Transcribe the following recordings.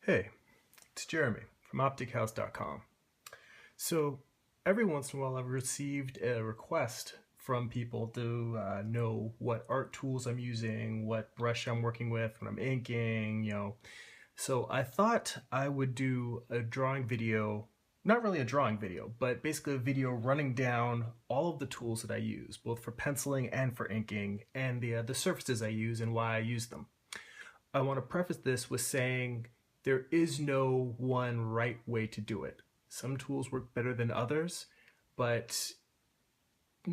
Hey, it's Jeremy from OpticHouse.com. So every once in a while I've received a request from people to know what art tools I'm using, what brush I'm working with when I'm inking. So I thought I would do a drawing video, not really a drawing video, but basically a video running down all of the tools that I use, both for penciling and for inking, and the surfaces I use and why I use them. I want to preface this with saying there is no one right way to do it. Some tools work better than others, but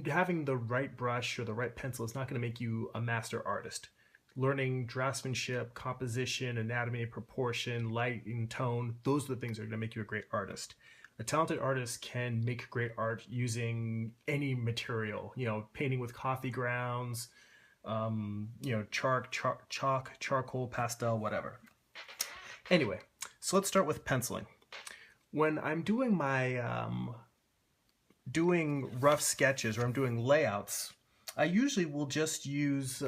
having the right brush or the right pencil is not going to make you a master artist. Learning draftsmanship, composition, anatomy, proportion, light and tone, those are the things that are going to make you a great artist. A talented artist can make great art using any material, painting with coffee grounds, chalk, charcoal, pastel, whatever. Anyway, so let's start with penciling. When I'm doing my doing rough sketches or I'm doing layouts, I usually will just use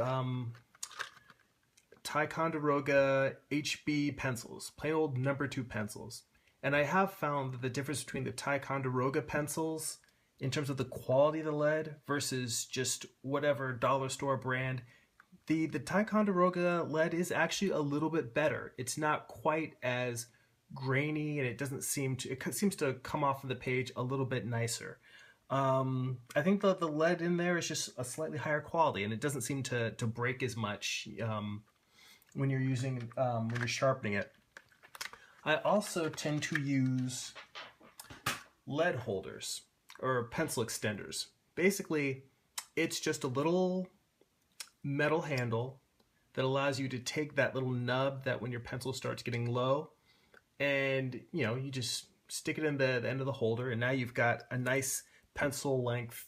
Ticonderoga HB pencils, plain old #2 pencils. And I have found that the difference between the Ticonderoga pencils in terms of the quality of the lead versus just whatever dollar store brand, the Ticonderoga lead is actually a little bit better. It's not quite as grainy, and it seems to come off of the page a little bit nicer. I think that the lead in there is just a slightly higher quality, and it doesn't seem to break as much when you're sharpening it. I also tend to use lead holders or pencil extenders. Basically, it's just a little metal handle that allows you to take that little nub that when your pencil starts getting low, and you just stick it in the end of the holder, and now you've got a nice pencil length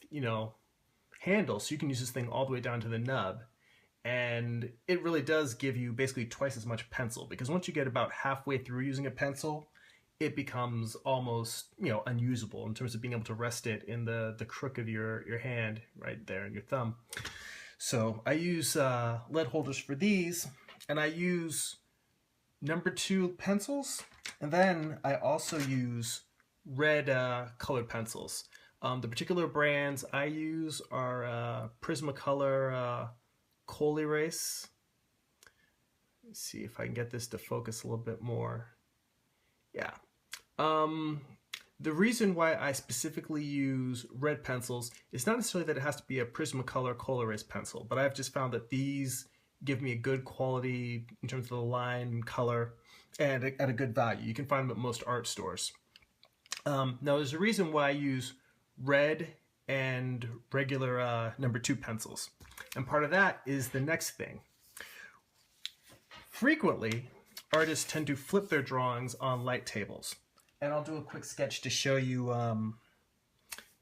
handle, so you can use this thing all the way down to the nub. And it really does give you basically twice as much pencil, because once you get about halfway through using a pencil, it becomes almost unusable in terms of being able to rest it in the crook of your hand right there in your thumb. So I use lead holders for these, and I use #2 pencils, and then I also use red colored pencils. The particular brands I use are Prismacolor col-erase. Let's see if I can get this to focus a little bit more. Yeah. The reason why I specifically use red pencils is not necessarily that it has to be a Prismacolor col-erase pencil, but I've just found that these give me a good quality in terms of the line and color, and at a good value. You can find them at most art stores. Now there's a reason why I use red and regular #2 pencils, and part of that is the next thing. Frequently, artists tend to flip their drawings on light tables. And I'll do a quick sketch to show you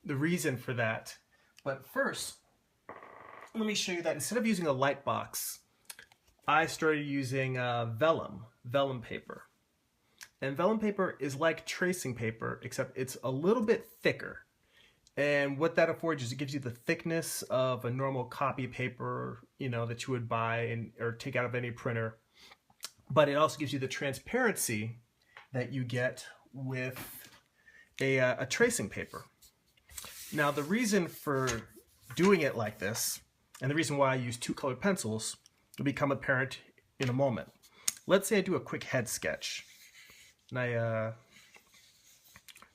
the reason for that. But first, let me show you that instead of using a light box, I started using vellum paper. And vellum paper is like tracing paper, except it's a little bit thicker. And what that affords is it gives you the thickness of a normal copy paper, that you would buy or take out of any printer. But it also gives you the transparency that you get with a tracing paper. Now, the reason for doing it like this, and the reason why I use 2 colored pencils, will become apparent in a moment. Let's say I do a quick head sketch, and I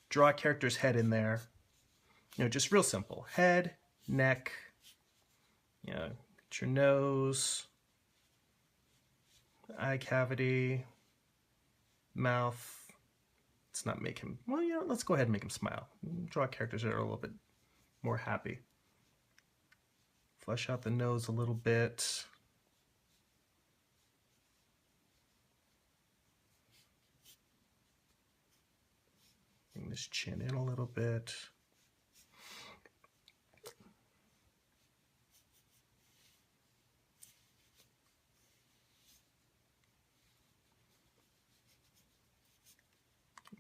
draw a character's head in there. Just real simple. Head, neck, get your nose, eye cavity, mouth. Let's not make him, let's go ahead and make him smile. Draw characters that are a little bit more happy. Flesh out the nose a little bit. Bring this chin in a little bit.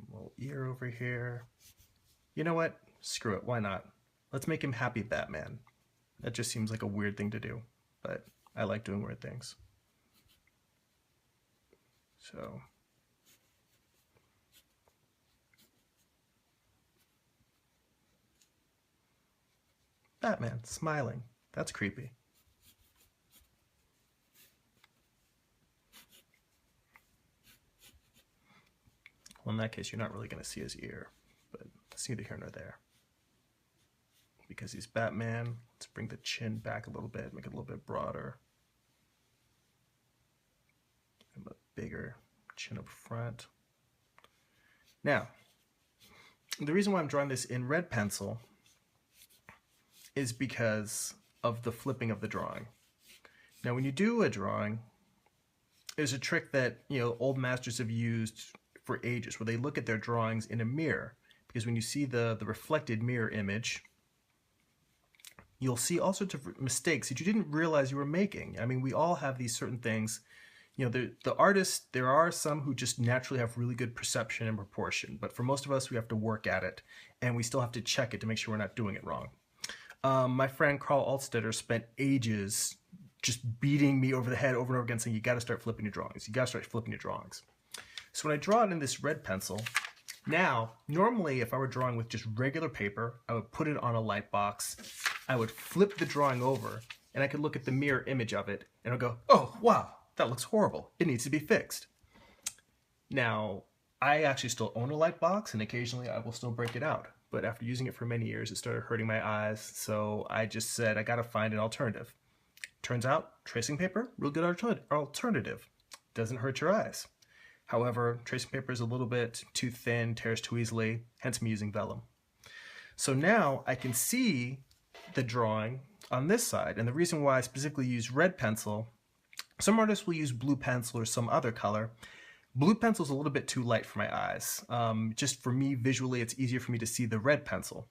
Little ear over here. You know what? Screw it. Why not? Let's make him Happy Batman. That just seems like a weird thing to do, but I like doing weird things. So Batman smiling. That's creepy. Well, in that case, you're not really going to see his ear, but it's neither here nor there. Because he's Batman, let's bring the chin back a little bit, make it a little bit broader. Give him a bigger chin up front. Now, the reason why I'm drawing this in red pencil is because of the flipping of the drawing. Now, when you do a drawing, there's a trick that, you know, old masters have used for ages, where they look at their drawings in a mirror, because when you see the reflected mirror image, you'll see all sorts of mistakes that you didn't realize you were making. I mean, we all have these certain things. You know, the artists, there are some who just naturally have really good perception and proportion, but for most of us, we have to work at it, and we still have to check it to make sure we're not doing it wrong. My friend Carl Altstetter spent ages just beating me over the head over and over again, saying, you got to start flipping your drawings. You got to start flipping your drawings. So when I draw it in this red pencil, now, normally if I were drawing with just regular paper, I would put it on a light box, I would flip the drawing over, and I could look at the mirror image of it, and I'd go, oh, wow, that looks horrible. It needs to be fixed. Now, I actually still own a light box, and occasionally I will still break it out. But after using it for many years, it started hurting my eyes, so I just said, I gotta find an alternative. Turns out, tracing paper, real good alternative. Doesn't hurt your eyes. However, tracing paper is a little bit too thin, tears too easily, hence me using vellum. So now I can see the drawing on this side, and the reason why I specifically use red pencil, some artists will use blue pencil or some other color. Blue pencil is a little bit too light for my eyes. Just for me, visually, it's easier for me to see the red pencil.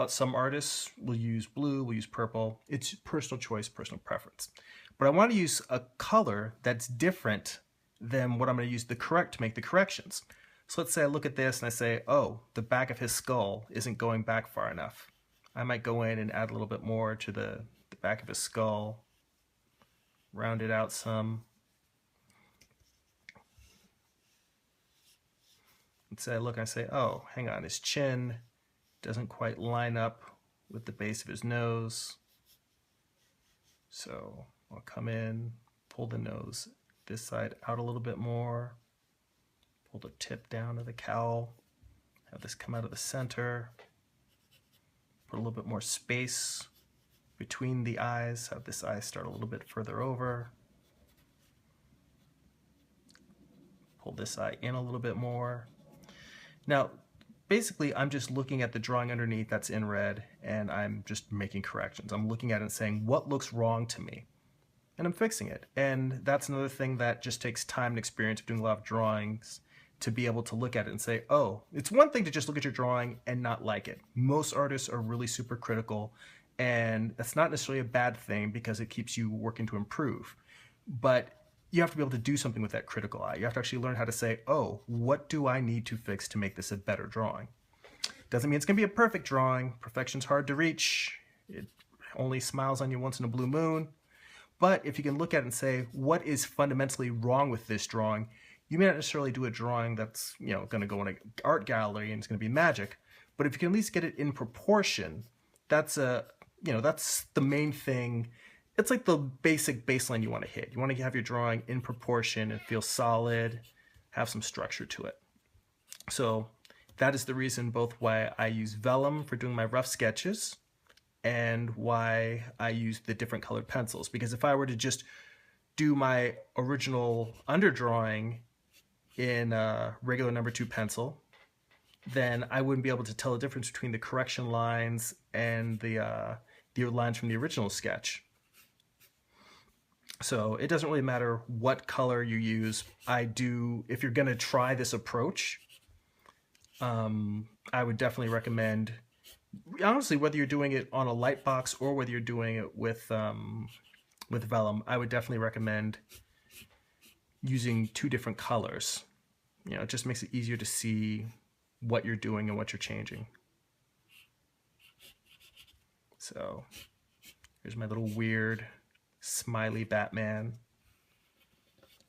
Some artists will use blue, will use purple. It's personal choice, personal preference. But I want to use a color that's different than what I'm going to use to make the corrections. So let's say I look at this and I say, oh, the back of his skull isn't going back far enough. I might go in and add a little bit more to the back of his skull, round it out some. And say, look, I say, oh, hang on, his chin doesn't quite line up with the base of his nose. So I'll come in, pull the nose this side out a little bit more, pull the tip down of the cowl, have this come out of the center, put a little bit more space between the eyes, have this eye start a little bit further over, pull this eye in a little bit more. Now, basically, I'm just looking at the drawing underneath that's in red, and I'm just making corrections. I'm looking at it and saying, what looks wrong to me? And I'm fixing it. And that's another thing that just takes time and experience of doing a lot of drawings to be able to look at it and say, oh, it's one thing to just look at your drawing and not like it. Most artists are really super critical, and that's not necessarily a bad thing because it keeps you working to improve. But you have to be able to do something with that critical eye. You have to actually learn how to say, oh, what do I need to fix to make this a better drawing? Doesn't mean it's going to be a perfect drawing. Perfection's hard to reach. It only smiles on you once in a blue moon. But if you can look at it and say, what is fundamentally wrong with this drawing, you may not necessarily do a drawing that's, you know, going to go in an art gallery and it's going to be magic. But if you can at least get it in proportion, that's that's the main thing. It's like the basic baseline you want to hit. You want to have your drawing in proportion and feel solid, have some structure to it. So that is the reason both why I use vellum for doing my rough sketches and why I use the different colored pencils. Because if I were to just do my original underdrawing in a regular #2 pencil, then I wouldn't be able to tell the difference between the correction lines and the lines from the original sketch. So it doesn't really matter what color you use. If you're going to try this approach, I would definitely recommend, honestly, whether you're doing it on a light box or whether you're doing it with vellum, I would definitely recommend using 2 different colors. You know, it just makes it easier to see what you're doing and what you're changing. So here's my little weird smiley Batman.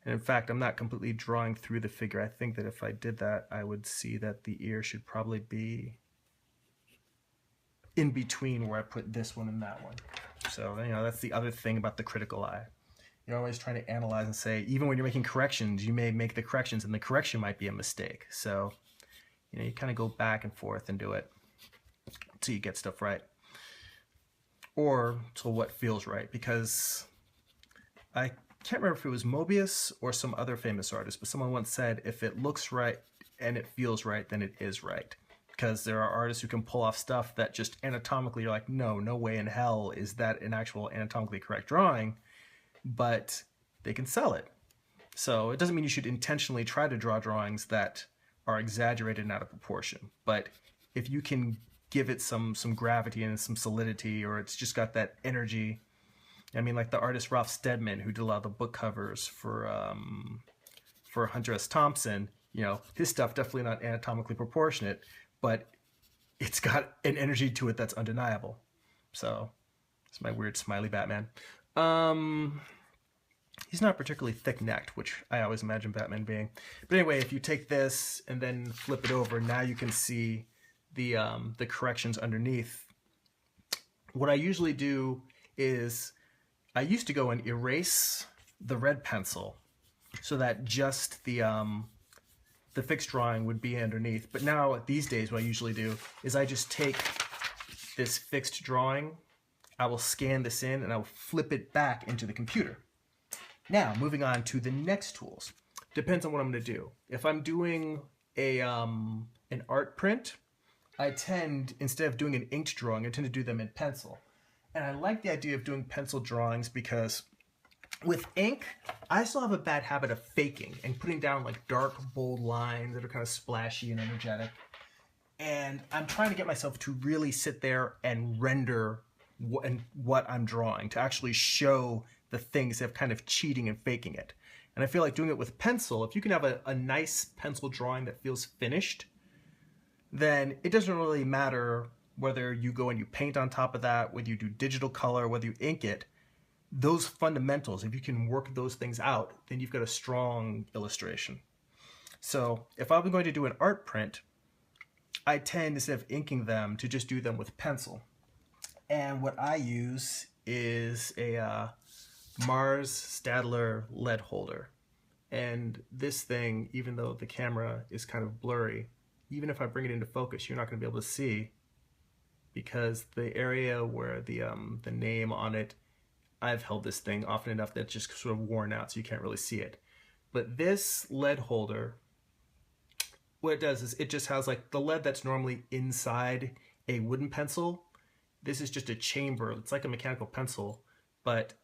And in fact, I'm not completely drawing through the figure. I think that if I did that, I would see that the ear should probably be in between where I put this one and that one. So, you know, that's the other thing about the critical eye. You're always trying to analyze and say, even when you're making corrections, you may make the corrections and the correction might be a mistake. So, you know, you kind of go back and forth and do it until you get stuff right. Or till what feels right, because I can't remember if it was Mobius or some other famous artist, but someone once said, if it looks right and it feels right, then it is right. Because there are artists who can pull off stuff that just anatomically you're like, no way in hell is that an actual anatomically correct drawing, but they can sell it. So it doesn't mean you should intentionally try to draw drawings that are exaggerated and out of proportion. But if you can give it some gravity and some solidity, or it's just got that energy. I mean, like the artist Ralph Steadman, who did a lot of the book covers for Hunter S. Thompson, you know, his stuff definitely not anatomically proportionate, but it's got an energy to it that's undeniable. So it's my weird smiley Batman. He's not particularly thick-necked, which I always imagine Batman being. But anyway, if you take this and then flip it over, now you can see the corrections underneath. What I usually do is I used to go and erase the red pencil so that just the fixed drawing would be underneath. But now, these days, what I usually do is I just take this fixed drawing, I will scan this in, and I will flip it back into the computer. Now, moving on to the next tools. Depends on what I'm going to do. If I'm doing an art print, I tend, instead of doing an inked drawing, I tend to do them in pencil. And I like the idea of doing pencil drawings because with ink, I still have a bad habit of faking and putting down like dark, bold lines that are kind of splashy and energetic. And I'm trying to get myself to really sit there and render what I'm drawing, to actually show the things of kind of cheating and faking it. And I feel like doing it with pencil, if you can have a nice pencil drawing that feels finished, then it doesn't really matter whether you go and you paint on top of that, whether you do digital color, whether you ink it. Those fundamentals, if you can work those things out, then you've got a strong illustration. So if I'm going to do an art print, I tend, instead of inking them, to just do them with pencil. And what I use is a Mars Staedtler lead holder. And this thing, even though the camera is kind of blurry, even if I bring it into focus, you're not going to be able to see, because the area where the name on it, I've held this thing often enough that it's just sort of worn out, so you can't really see it. But this lead holder, what it does is it just has like the lead that's normally inside a wooden pencil. This is just a chamber. It's like a mechanical pencil, but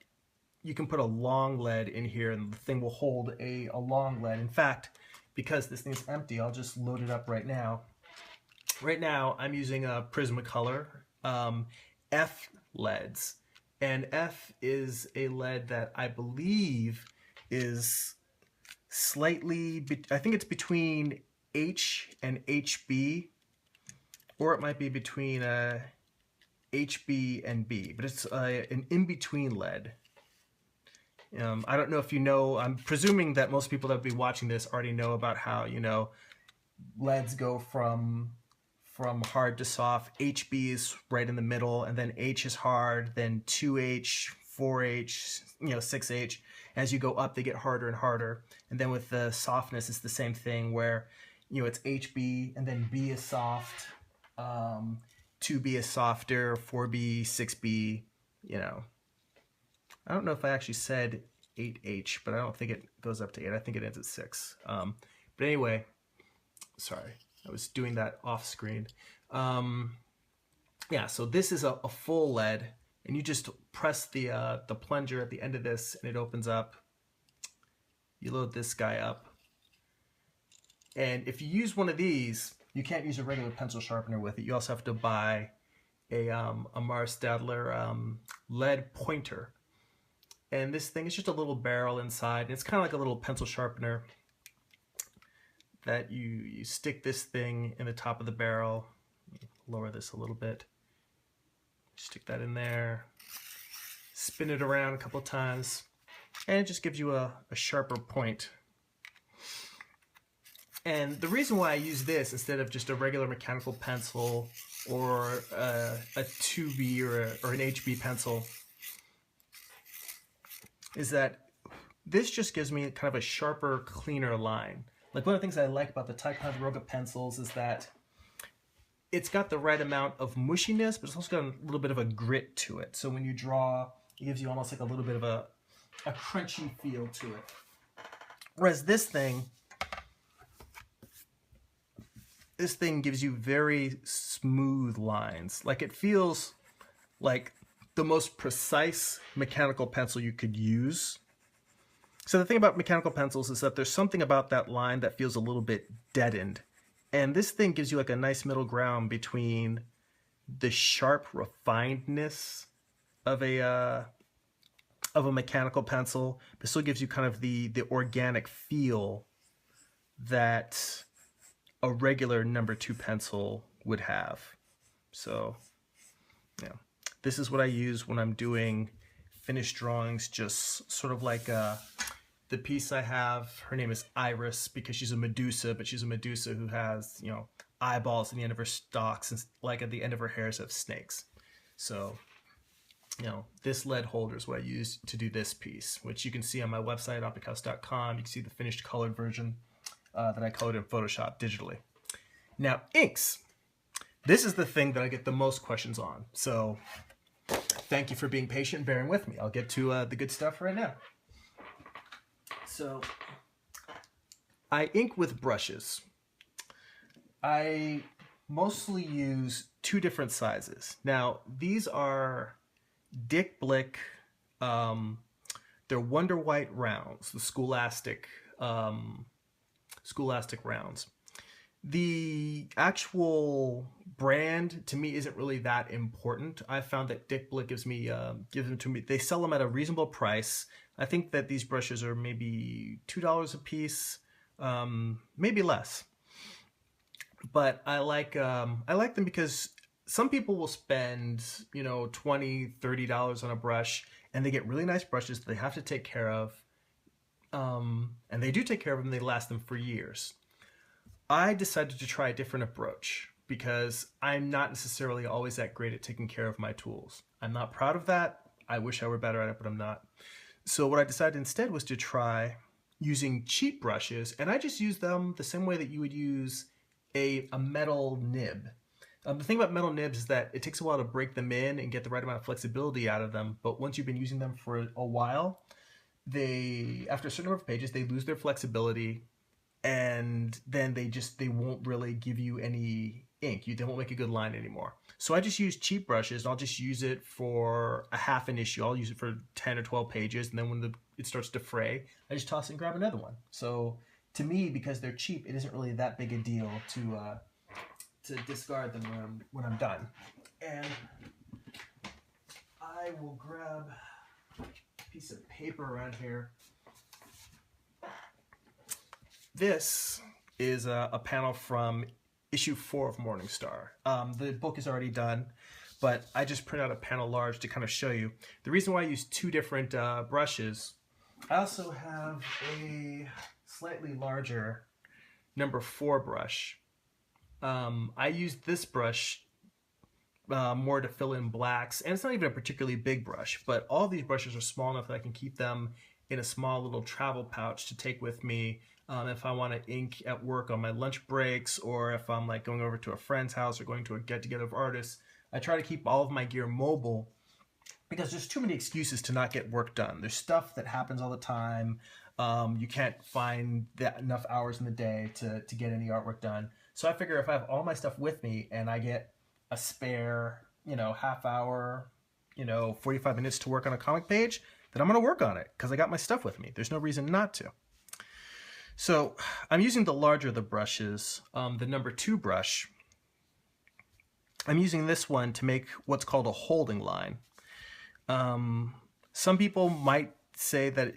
you can put a long lead in here and the thing will hold a long lead. In fact, because this thing's empty, I'll just load it up right now. Right now, I'm using a Prismacolor F leads. And F is a lead that I believe is slightly, I think it's between H and HB, or it might be between HB and B, but it's an in-between lead. I don't know if you know, I'm presuming that most people that would be watching this already know about how, you know, leads go from hard to soft. HB is right in the middle, and then H is hard, then 2H, 4H, 6H. As you go up, they get harder and harder. And then with the softness, it's the same thing where, it's HB, and then B is soft, 2B is softer, 4B, 6B, I don't know if I actually said 8H, but I don't think it goes up to 8. I think it ends at 6. But anyway, sorry, I was doing that off screen. Yeah, so this is a full lead, and you just press the plunger at the end of this, and it opens up. You load this guy up. And if you use one of these, you can't use a regular pencil sharpener with it. You also have to buy a Mars Staedtler lead pointer. And this thing is just a little barrel inside, and it's kind of like a little pencil sharpener that you stick this thing in the top of the barrel. Lower this a little bit. Stick that in there. Spin it around a couple times, and it just gives you a sharper point. And the reason why I use this instead of just a regular mechanical pencil or a 2B or an HB pencil is that this just gives me kind of a sharper, cleaner line. Like one of the things I like about the Ticonderoga pencils is that it's got the right amount of mushiness, but it's also got a little bit of a grit to it. So when you draw, it gives you almost like a little bit of a crunchy feel to it. Whereas this thing gives you very smooth lines. Like it feels like the most precise mechanical pencil you could use. So the thing about mechanical pencils is that there's something about that line that feels a little bit deadened. And this thing gives you like a nice middle ground between the sharp refinedness of a mechanical pencil, but still gives you kind of the organic feel that a regular number 2 pencil would have. So, yeah, this is what I use when I'm doing finished drawings, just sort of like the piece I have, her name is Iris because she's a Medusa, but she's a Medusa who has, you know, eyeballs at the end of her stalks and like at the end of her hairs have snakes. So, you know, this lead holder is what I use to do this piece, which you can see on my website, optichouse.com. You can see the finished colored version that I colored in Photoshop digitally. Now, inks. This is the thing that I get the most questions on. So thank you for being patient and bearing with me. I'll get to the good stuff right now. So I ink with brushes. I mostly use 2 different sizes. Now, these are Blick. They're Wonder White rounds, the Scholastic rounds. The actual brand to me isn't really that important. I found that Blick gives them to me. They sell them at a reasonable price. I think that these brushes are maybe $2 a piece, maybe less. But I like them because some people will spend, you know, $20, $30 on a brush, and they get really nice brushes that they have to take care of. And they do take care of them. They last them for years. I decided to try a different approach because I'm not necessarily always that great at taking care of my tools. I'm not proud of that. I wish I were better at it, but I'm not. So what I decided instead was to try using cheap brushes, and I just use them the same way that you would use a metal nib. The thing about metal nibs is that it takes a while to break them in and get the right amount of flexibility out of them, but once you've been using them for a while, after a certain number of pages, they lose their flexibility, and then they won't really give you any ink. They won't make a good line anymore. So I just use cheap brushes, and I'll just use it for a half an issue. I'll use it for 10 or 12 pages, and then when it starts to fray, I just toss it and grab another one. So to me, because they're cheap, it isn't really that big a deal to discard them when I'm done. And I will grab a piece of paper around here. This is a panel from issue 4 of Morningstar. The book is already done, but I just print out a panel large to kind of show you. The reason why I use 2 different brushes, I also have a slightly larger number 4 brush. I use this brush more to fill in blacks, and it's not even a particularly big brush, but all these brushes are small enough that I can keep them in a small little travel pouch to take with me if I want to ink at work on my lunch breaks, or if I'm like going over to a friend's house or going to a get-together of artists. I try to keep all of my gear mobile because there's too many excuses to not get work done. There's stuff that happens all the time. You can't find enough hours in the day to get any artwork done. So I figure if I have all my stuff with me and I get a spare, half hour, 45 minutes to work on a comic page, then I'm going to work on it because I got my stuff with me. There's no reason not to. So I'm using the larger of the brushes, the number 2 brush. I'm using this one to make what's called a holding line. Some people might say that,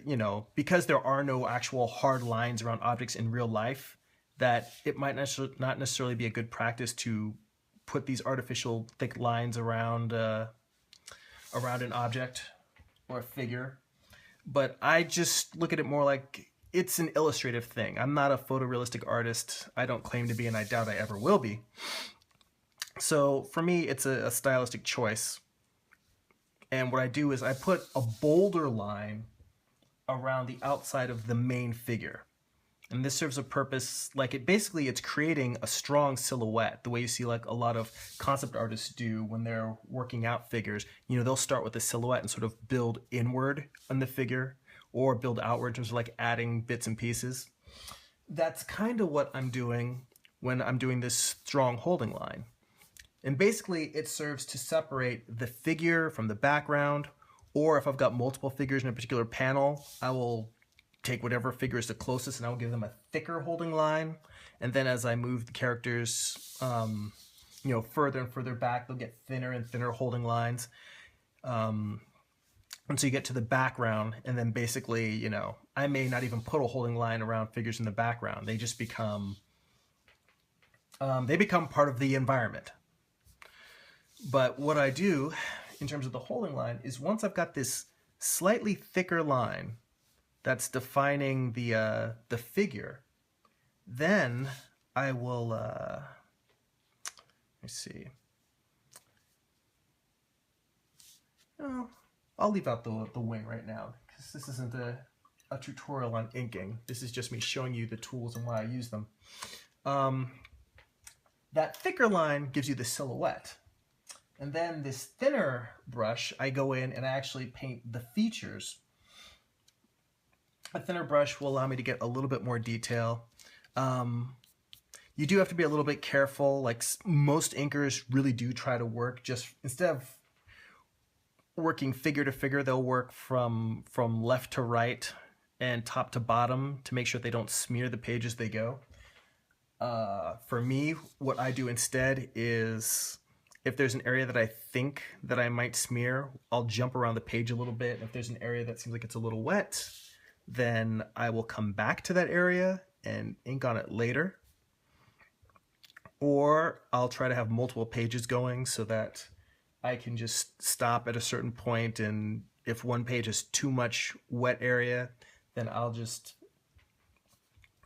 because there are no actual hard lines around objects in real life, that it might not necessarily be a good practice to put these artificial thick lines around an object or a figure. But I just look at it more like it's an illustrative thing. I'm not a photorealistic artist. I don't claim to be, and I doubt I ever will be. So for me, it's a stylistic choice. And what I do is I put a bolder line around the outside of the main figure. And this serves a purpose, like it's creating a strong silhouette, the way you see like a lot of concept artists do when they're working out figures. You know, they'll start with a silhouette and sort of build inward on the figure, or build outward in terms of like adding bits and pieces. That's kind of what I'm doing when I'm doing this strong holding line. And basically it serves to separate the figure from the background, or if I've got multiple figures in a particular panel, I will take whatever figure is the closest and I will give them a thicker holding line. And then as I move the characters, you know, further and further back, they'll get thinner and thinner holding lines. And so you get to the background, and then basically, you know, I may not even put a holding line around figures in the background. They just become, part of the environment. But what I do in terms of the holding line is once I've got this slightly thicker line that's defining the figure, then I will, let me see. Oh, I'll leave out the wing right now, because this isn't a tutorial on inking. This is just me showing you the tools and why I use them. That thicker line gives you the silhouette. And then this thinner brush, I go in and I actually paint the features. A thinner brush will allow me to get a little bit more detail. You do have to be a little bit careful. Like most inkers really do try to work just, instead of working figure to figure, they'll work from left to right and top to bottom to make sure they don't smear the page as they go. For me, what I do instead is, if there's an area that I think that I might smear, I'll jump around the page a little bit. If there's an area that seems like it's a little wet, then I will come back to that area and ink on it later. Or I'll try to have multiple pages going so that I can just stop at a certain point, and if one page has too much wet area, then I'll just,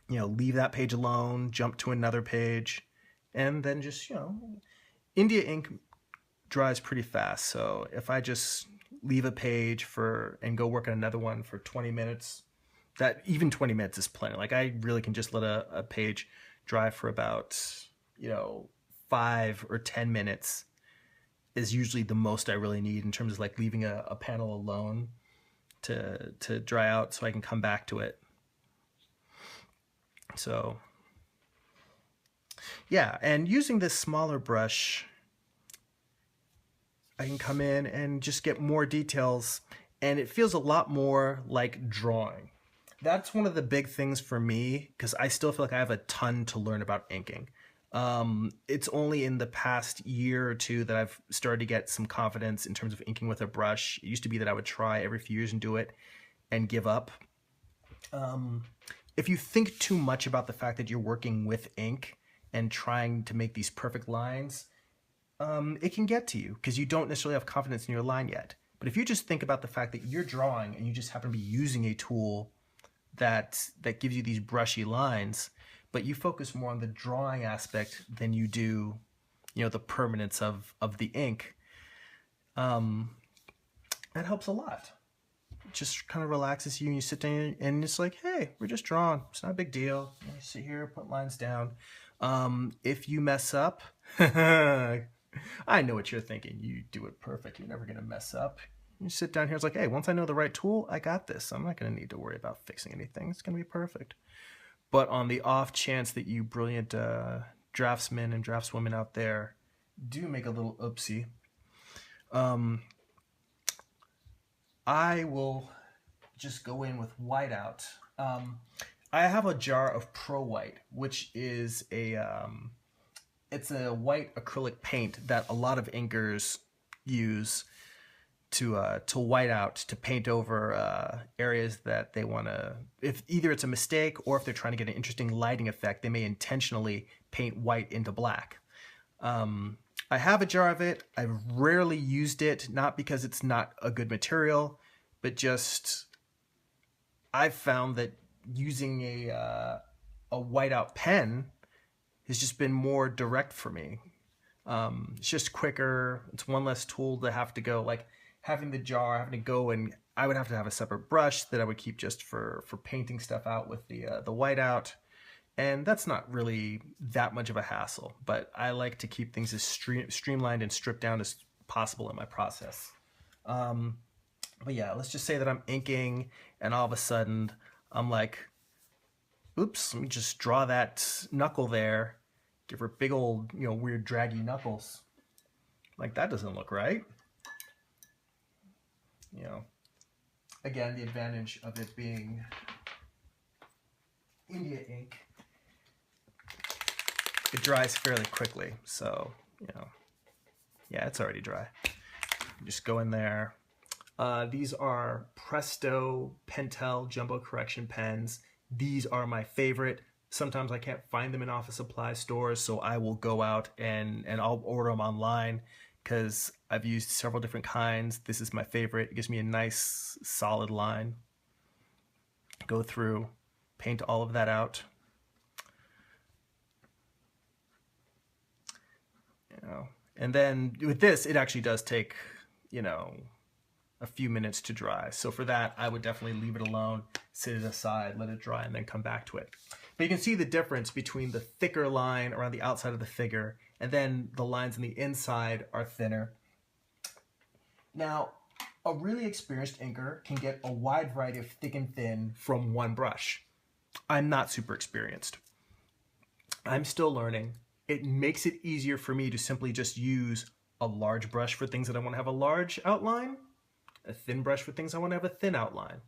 you know, leave that page alone, jump to another page, and then just, you know, India ink dries pretty fast. So if I just leave a page and go work on another one for 20 minutes, that even 20 minutes is plenty. Like I really can just let a page dry for about, you know, 5 or 10 minutes is usually the most I really need in terms of like leaving a panel alone to dry out so I can come back to it. So yeah, and using this smaller brush, I can come in and just get more details, and it feels a lot more like drawing. That's one of the big things for me, because I still feel like I have a ton to learn about inking. It's only in the past year or two that I've started to get some confidence in terms of inking with a brush. It used to be that I would try every few years and do it and give up. If you think too much about the fact that you're working with ink and trying to make these perfect lines, it can get to you because you don't necessarily have confidence in your line yet. But if you just think about the fact that you're drawing and you just happen to be using a tool that gives you these brushy lines, but you focus more on the drawing aspect than you do, you know, the permanence of the ink, that helps a lot. It just kind of relaxes you, and you sit down and it's like, hey, we're just drawing. It's not a big deal. You sit here, put lines down. If you mess up, I know what you're thinking. You do it perfect. You're never going to mess up. You sit down here, it's like, hey, once I know the right tool, I got this. I'm not going to need to worry about fixing anything. It's going to be perfect. But on the off chance that you brilliant draftsmen and draftswomen out there do make a little oopsie, I will just go in with whiteout. I have a jar of Pro White, which is it's a white acrylic paint that a lot of inkers use to white out, to paint over areas that they want to, if either it's a mistake or if they're trying to get an interesting lighting effect, they may intentionally paint white into black. I have a jar of it. I've rarely used it, not because it's not a good material, but just I've found that using a whiteout pen has just been more direct for me. It's just quicker. It's one less tool to have to go, like having the jar, having to go, and I would have to have a separate brush that I would keep just for painting stuff out with the whiteout. And that's not really that much of a hassle, but I like to keep things as streamlined and stripped down as possible in my process. But yeah, let's just say that I'm inking and all of a sudden I'm like, oops, let me just draw that knuckle there. Give her big old, weird draggy knuckles. Like, that doesn't look right. Again, the advantage of it being India ink, it dries fairly quickly. So, yeah, it's already dry. Just go in there. These are Presto Pentel Jumbo Correction pens. These are my favorite. Sometimes I can't find them in office supply stores, so I will go out and I'll order them online because I've used several different kinds. This is my favorite. It gives me a nice solid line. Go through, paint all of that out. And then with this, it actually does take, a few minutes to dry. So for that, I would definitely leave it alone, sit it aside, let it dry, and then come back to it. But you can see the difference between the thicker line around the outside of the figure, and then the lines on the inside are thinner. Now, a really experienced inker can get a wide variety of thick and thin from one brush. I'm not super experienced. I'm still learning. It makes it easier for me to simply just use a large brush for things that I want to have a large outline, a thin brush for things I want to have a thin outline.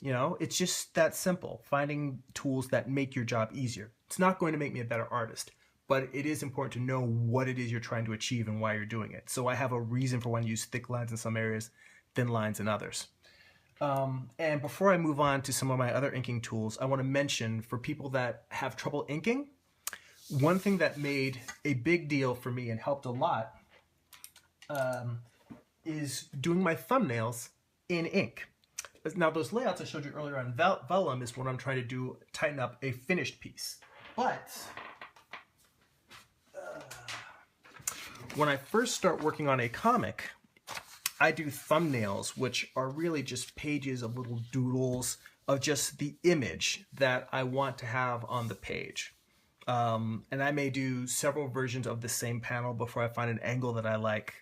It's just that simple, finding tools that make your job easier. It's not going to make me a better artist, but it is important to know what it is you're trying to achieve and why you're doing it. So I have a reason for when I use thick lines in some areas, thin lines in others. And before I move on to some of my other inking tools, I want to mention for people that have trouble inking, one thing that made a big deal for me and helped a lot is doing my thumbnails in ink. Now, those layouts I showed you earlier on vellum is what I'm trying to do, tighten up a finished piece. But when I first start working on a comic, I do thumbnails, which are really just pages of little doodles of just the image that I want to have on the page. And I may do several versions of the same panel before I find an angle that I like.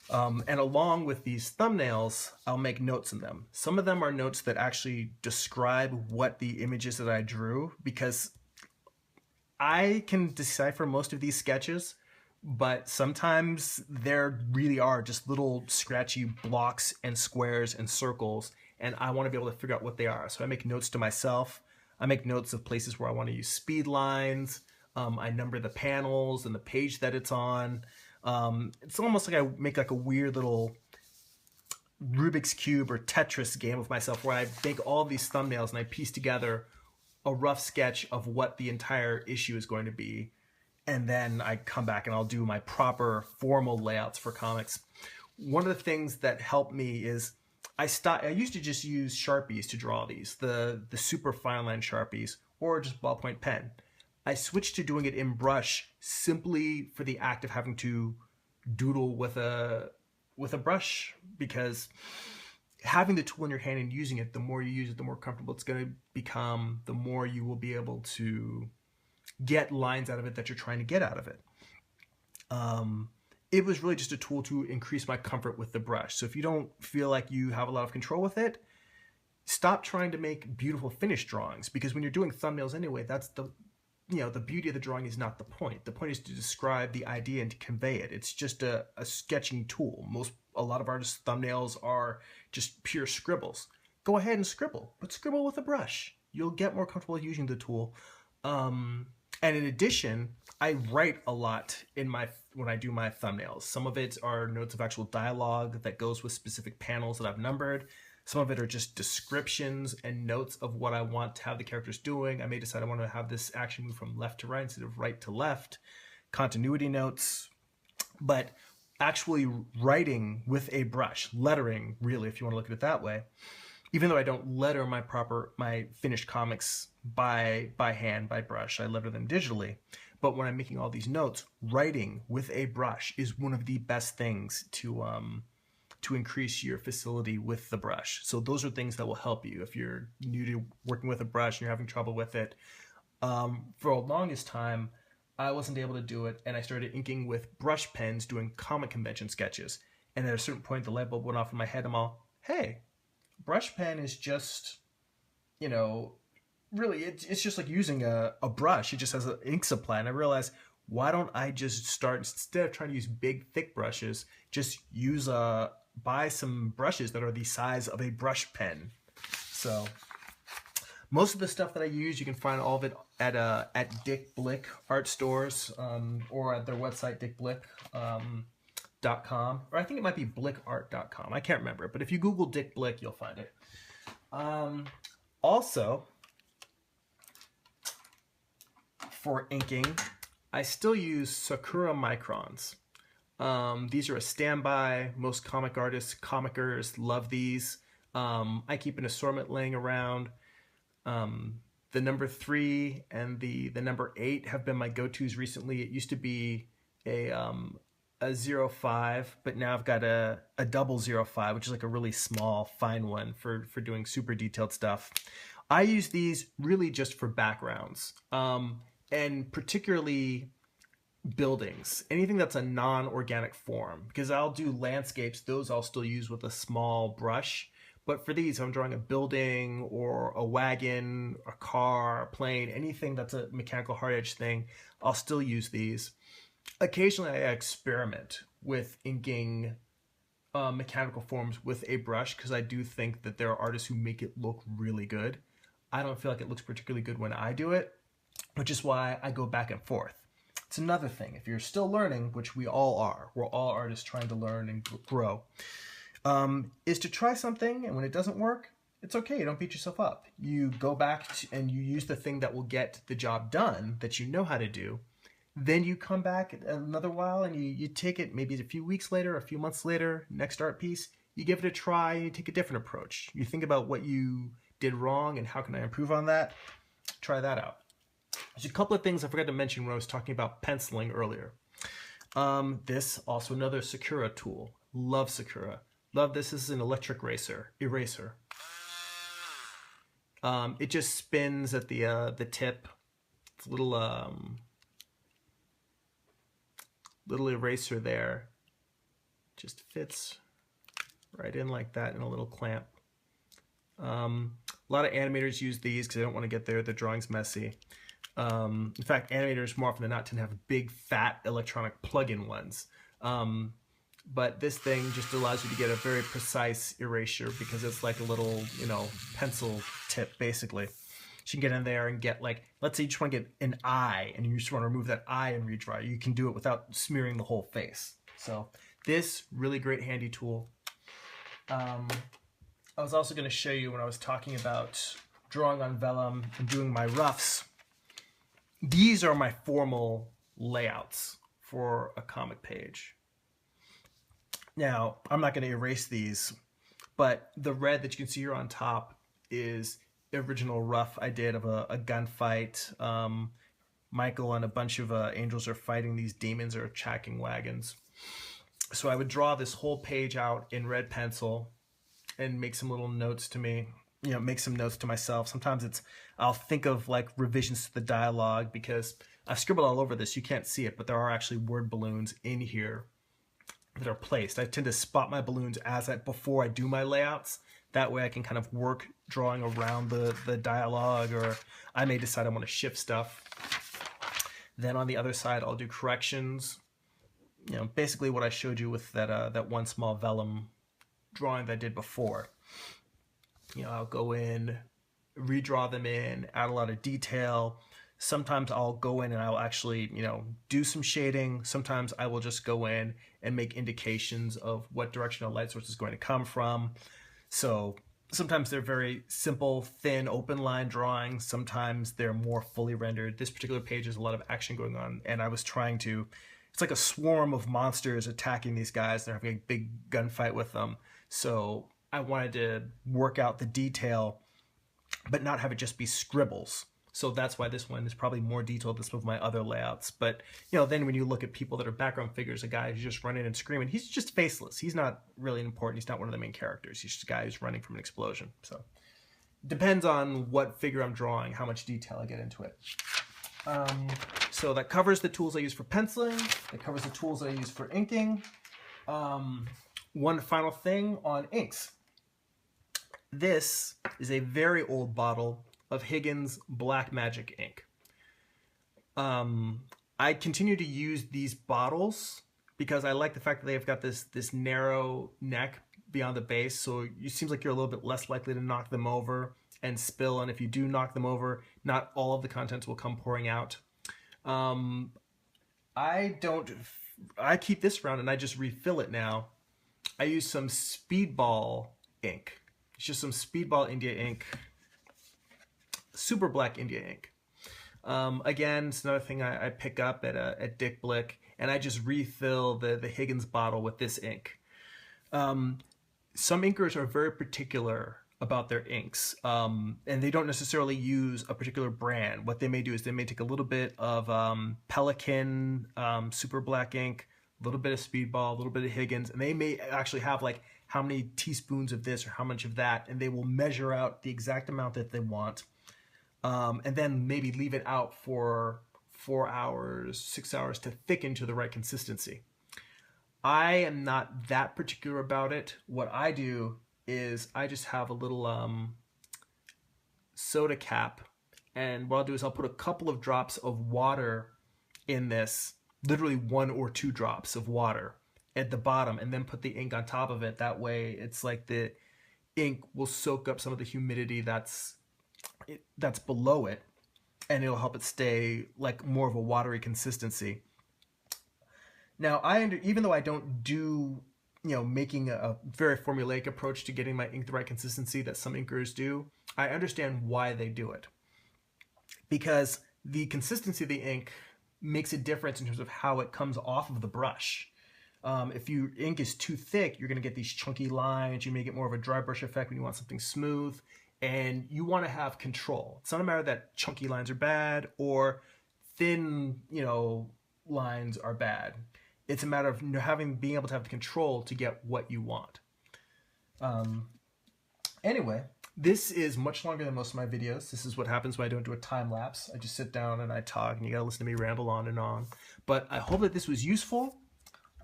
And along with these thumbnails, I'll make notes in them. Some of them are notes that actually describe what the images that I drew, because I can decipher most of these sketches, but sometimes there really are just little scratchy blocks and squares and circles, and I want to be able to figure out what they are. So I make notes to myself. I make notes of places where I want to use speed lines. I number the panels and the page that it's on. It's almost like I make like a weird little Rubik's Cube or Tetris game of myself where I make all these thumbnails and I piece together a rough sketch of what the entire issue is going to be. And then I come back and I'll do my proper formal layouts for comics. One of the things that helped me is I used to just use Sharpies to draw these, the super fine line Sharpies, or just ballpoint pen. I switched to doing it in brush simply for the act of having to doodle with a brush, because having the tool in your hand and using it, the more you use it, the more comfortable it's going to become, the more you will be able to get lines out of it that you're trying to get out of it. It was really just a tool to increase my comfort with the brush. So if you don't feel like you have a lot of control with it, stop trying to make beautiful finished drawings, because when you're doing thumbnails anyway, that's the beauty of the drawing is not the point. The point is to describe the idea and to convey it. It's just a sketching tool. A lot of artists' thumbnails are just pure scribbles. Go ahead and scribble, but scribble with a brush. You'll get more comfortable using the tool. And in addition, I write a lot when I do my thumbnails. Some of it are notes of actual dialogue that goes with specific panels that I've numbered. Some of it are just descriptions and notes of what I want to have the characters doing. I may decide I want to have this action move from left to right instead of right to left. Continuity notes. But actually writing with a brush, lettering, really, if you want to look at it that way, even though I don't letter my finished comics by hand, by brush, I letter them digitally. But when I'm making all these notes, writing with a brush is one of the best things to increase your facility with the brush. So those are things that will help you if you're new to working with a brush and you're having trouble with it. For the longest time, I wasn't able to do it, and I started inking with brush pens doing comic convention sketches. And at a certain point, the light bulb went off in my head. I'm all, hey, brush pen is just, you know, really, it's just like using a brush. It just has an ink supply. And I realized, why don't I just start, instead of trying to use big, thick brushes, just buy some brushes that are the size of a brush pen. So most of the stuff that I use, you can find all of it at Dick Blick art stores, or at their website, dickblick.com, or I think it might be blickart.com. I can't remember, but if you Google Dick Blick, you'll find it. Also, for inking, I still use Sakura microns. These are a standby. Most comic artists, comicers love these. I keep an assortment laying around. The number 3 and the number 8 have been my go-tos recently. It used to be a 05, but now I've got a double 05, which is like a really small, fine one for doing super detailed stuff. I use these really just for backgrounds, and particularly buildings, anything that's a non-organic form, because I'll do landscapes. Those I'll still use with a small brush. But for these, if I'm drawing a building or a wagon, a car, a plane, anything that's a mechanical hard edge thing, I'll still use these. Occasionally, I experiment with inking mechanical forms with a brush, because I do think that there are artists who make it look really good. I don't feel like it looks particularly good when I do it, which is why I go back and forth. It's another thing. If you're still learning, which we all are, we're all artists trying to learn and grow, is to try something, and when it doesn't work, it's okay. You don't beat yourself up. You go back and you use the thing that will get the job done, that you know how to do. Then you come back another while and you take it maybe a few weeks later, a few months later, next art piece, you give it a try, and you take a different approach. You think about what you did wrong and how can I improve on that. Try that out. There's a couple of things I forgot to mention when I was talking about penciling earlier. This, also another Sakura tool. Love Sakura. Love this. This is an electric eraser. It just spins at the tip. It's a little eraser there. Just fits right in like that in a little clamp. A lot of animators use these because they don't want to get their drawings messy. In fact, animators more often than not tend to have big, fat electronic plug-in ones. But this thing just allows you to get a very precise erasure, because it's like a little, pencil tip, basically. So you can get in there and get, like, let's say you just want to get an eye, and you just want to remove that eye and redraw. You can do it without smearing the whole face. So this, really great handy tool. I was also going to show you, when I was talking about drawing on vellum and doing my roughs, these are my formal layouts for a comic page. Now, I'm not going to erase these, but the red that you can see here on top is the original rough I did of a gunfight. Michael and a bunch of angels are fighting these demons or chacking wagons. So I would draw this whole page out in red pencil and make some little notes to me, make some notes to myself. Sometimes I'll think of like revisions to the dialogue, because I've scribbled all over this. You can't see it, but there are actually word balloons in here that are placed. I tend to spot my balloons before I do my layouts. That way I can kind of work drawing around the dialogue, or I may decide I want to shift stuff. Then on the other side, I'll do corrections. Basically what I showed you with that one small vellum drawing that I did before. I'll go in, redraw them in, add a lot of detail. Sometimes I'll go in and I'll actually, do some shading. Sometimes I will just go in and make indications of what direction a light source is going to come from. So sometimes they're very simple, thin, open line drawings. Sometimes they're more fully rendered. This particular page has a lot of action going on, and I was trying to, it's like a swarm of monsters attacking these guys. They're having a big gunfight with them. So I wanted to work out the detail, but not have it just be scribbles. So that's why this one is probably more detailed than some of my other layouts. But, you know, then when you look at people that are background figures, a guy who's just running and screaming, he's just faceless. He's not really important. He's not one of the main characters. He's just a guy who's running from an explosion. So depends on what figure I'm drawing, how much detail I get into it. So that covers the tools I use for penciling. That covers the tools that I use for inking. One final thing on inks. This is a very old bottle of Higgins Black Magic ink. I continue to use these bottles because I like the fact that they've got this narrow neck beyond the base, so it seems like you're a little bit less likely to knock them over and spill, and if you do knock them over, not all of the contents will come pouring out. I keep this around and I just refill it now. I use some Speedball ink. It's just some Speedball India ink. Super black India ink. Again, it's another thing I pick up at Dick Blick, and I just refill the Higgins bottle with this ink. Some inkers are very particular about their inks, and they don't necessarily use a particular brand. What they may do is they may take a little bit of Pelican super black ink, a little bit of Speedball, a little bit of Higgins, and they may actually have like how many teaspoons of this or how much of that, and they will measure out the exact amount that they want. And then maybe leave it out for 4 hours, 6 hours to thicken to the right consistency. I am not that particular about it. What I do is I just have a little soda cap, and what I'll do is I'll put a couple of drops of water in this, literally 1 or 2 drops of water at the bottom, and then put the ink on top of it. That way it's like the ink will soak up some of the humidity that's below it, and it'll help it stay like more of a watery consistency. Now, even though I don't do, making a very formulaic approach to getting my ink the right consistency that some inkers do, I understand why they do it. Because the consistency of the ink makes a difference in terms of how it comes off of the brush. If your ink is too thick, you're going to get these chunky lines. You may get more of a dry brush effect when you want something smooth. And you want to have control. It's not a matter that chunky lines are bad or thin, lines are bad. It's a matter of being able to have the control to get what you want. Anyway, this is much longer than most of my videos. This is what happens when I don't do a time lapse. I just sit down and I talk, and you gotta listen to me ramble on and on. But I hope that this was useful.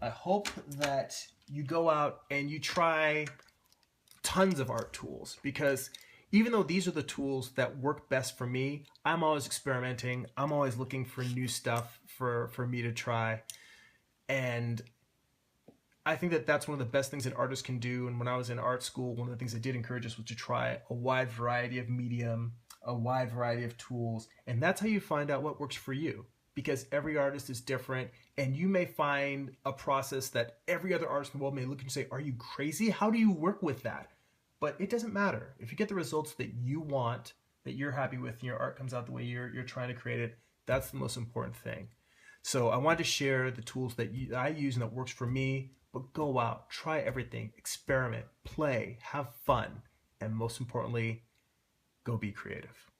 I hope that you go out and you try tons of art tools, because even though these are the tools that work best for me, I'm always experimenting. I'm always looking for new stuff for me to try. And I think that that's one of the best things that artists can do. And when I was in art school, one of the things they did encourage us was to try a wide variety of medium, a wide variety of tools. And that's how you find out what works for you, because every artist is different. And you may find a process that every other artist in the world may look at you and say, are you crazy? How do you work with that? But it doesn't matter. If you get the results that you want, that you're happy with, and your art comes out the way you're trying to create it, that's the most important thing. So I wanted to share the tools that I use and that works for me, but go out, try everything, experiment, play, have fun, and most importantly, go be creative.